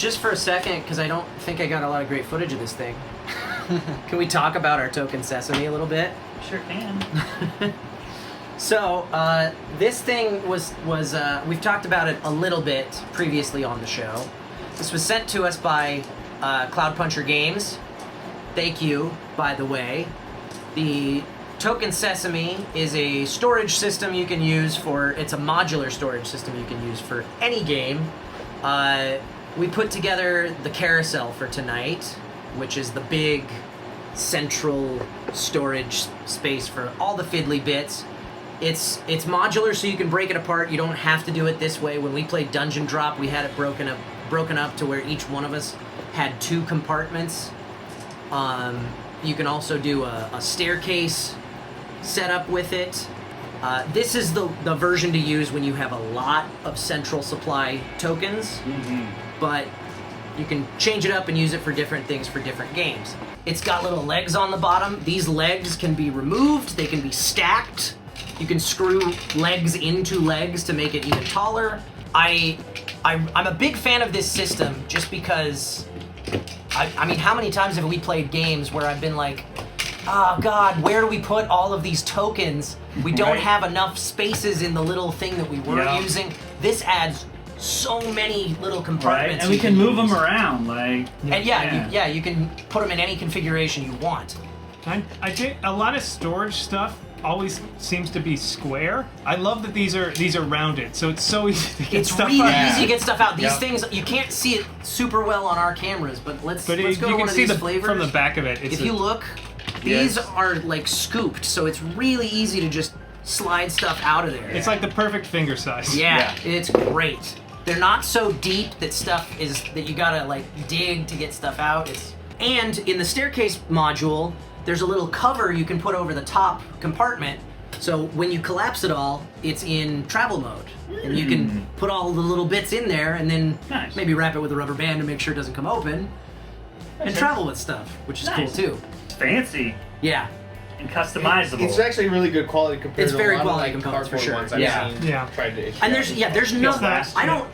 just for a second, because I don't think I got a lot of great footage of this thing. Can we talk about our Token Sesame a little bit? Sure can. So, this thing was we've talked about it a little bit previously on the show. This was sent to us by Cloud Puncher Games. Thank you, by the way. The Token Sesame is a storage system you can use for, it's a modular storage system you can use for any game. We put together the carousel for tonight, which is the big central storage space for all the fiddly bits. It's modular, so you can break it apart. You don't have to do it this way. When we played Dungeon Drop, we had it broken up to where each one of us had 2 compartments. You can also do a staircase setup with it. This is the version to use when you have a lot of central supply tokens, but you can change it up and use it for different things for different games. It's got little legs on the bottom. These legs can be removed, they can be stacked. You can screw legs into legs to make it even taller. I'm a big fan of this system just because, I mean, how many times have we played games where I've been like, oh God, where do we put all of these tokens? We don't have enough spaces in the little thing that we were using. This adds so many little compartments. And we can move them around, like... And you can put them in any configuration you want. I think a lot of storage stuff always seems to be square. I love that these are rounded, so it's so easy to get stuff out. It's really easy to get stuff out. These things, you can't see it super well on our cameras, but let's go to one of these flavors. From the back of it. If you look, these are like scooped, so it's really easy to just slide stuff out of there. It's like the perfect finger size. Yeah, it's great. They're not so deep that you gotta like dig to get stuff out. And in the staircase module, there's a little cover you can put over the top compartment, so when you collapse it all, it's in travel mode. And you can put all the little bits in there and then maybe wrap it with a rubber band to make sure it doesn't come open, and travel with stuff, which is cool too. It's fancy. Yeah. And customizable. It's actually really good quality compared to a lot quality of components for sure. ones I've seen tried to issue. And there's no,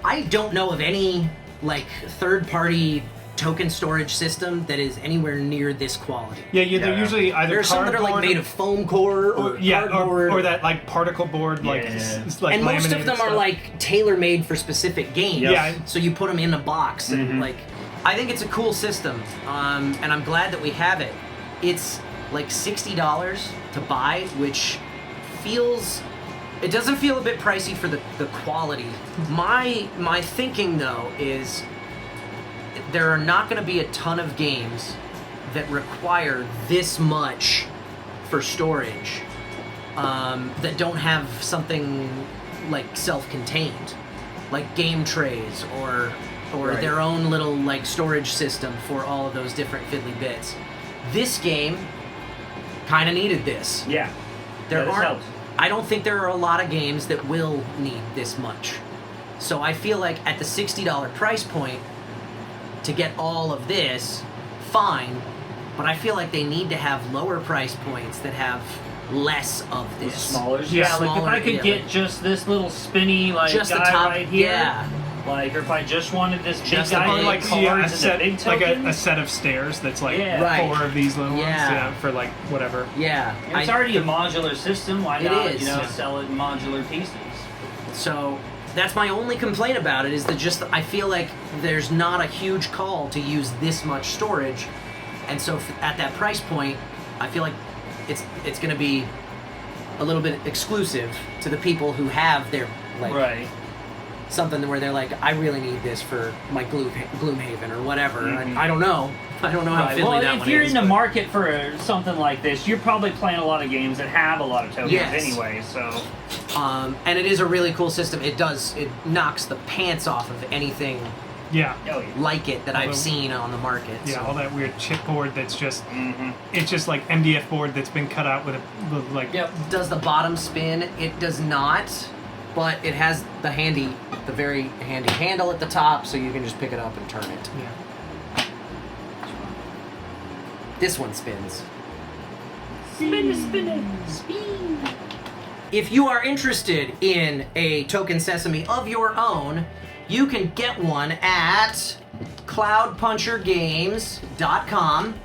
I don't know of any like third-party token storage system that is anywhere near this quality. They're usually either there's some that are like made of foam core or cardboard, or that like particle board, like and most of them are like tailor-made for specific games. So you put them in a box and like, I think it's a cool system, and I'm glad that we have it. It's like $60 to buy, which it doesn't feel a bit pricey for the quality. My thinking though is there are not going to be a ton of games that require this much for storage that don't have something like self-contained, like game trays or their own little like storage system for all of those different fiddly bits. This game kind of needed this. I don't think there are a lot of games that will need this much. So I feel like at the $60 price point, to get all of this, fine, but I feel like they need to have lower price points that have less of this. Smaller. Yeah, like if I could get just this little spinny like just guy the top, right here. Like, or if I just wanted this big guy like cards and a big token. Like a set of stairs that's like 4 of these little ones for like whatever. Yeah. And it's already a modular system. Why not, is. sell it in modular pieces? So that's my only complaint about it, is that I feel like there's not a huge call to use this much storage, and so at that price point, I feel like it's going to be a little bit exclusive to the people who have their like something where they're like, I really need this for my Gloomhaven or whatever. I don't know. I don't know how fiddly that one is. If you're in the market for something like this, you're probably playing a lot of games that have a lot of tokens anyway, so... and it is a really cool system. It knocks the pants off of anything like it that I've seen on the market. Yeah, all that weird chipboard that's just... It's just like MDF board that's been cut out with like... Does the bottom spin? It does not, but it has the very handy handle at the top, so you can just pick it up and turn it. Yeah. This one spins. Spin. If you are interested in a Token Sesame of your own, you can get one at cloudpunchergames.com.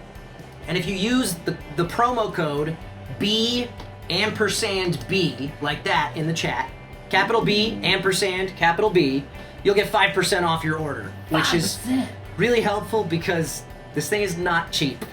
And if you use the promo code B &B, like that in the chat, capital B & capital B, you'll get 5% off your order, which is really helpful because this thing is not cheap.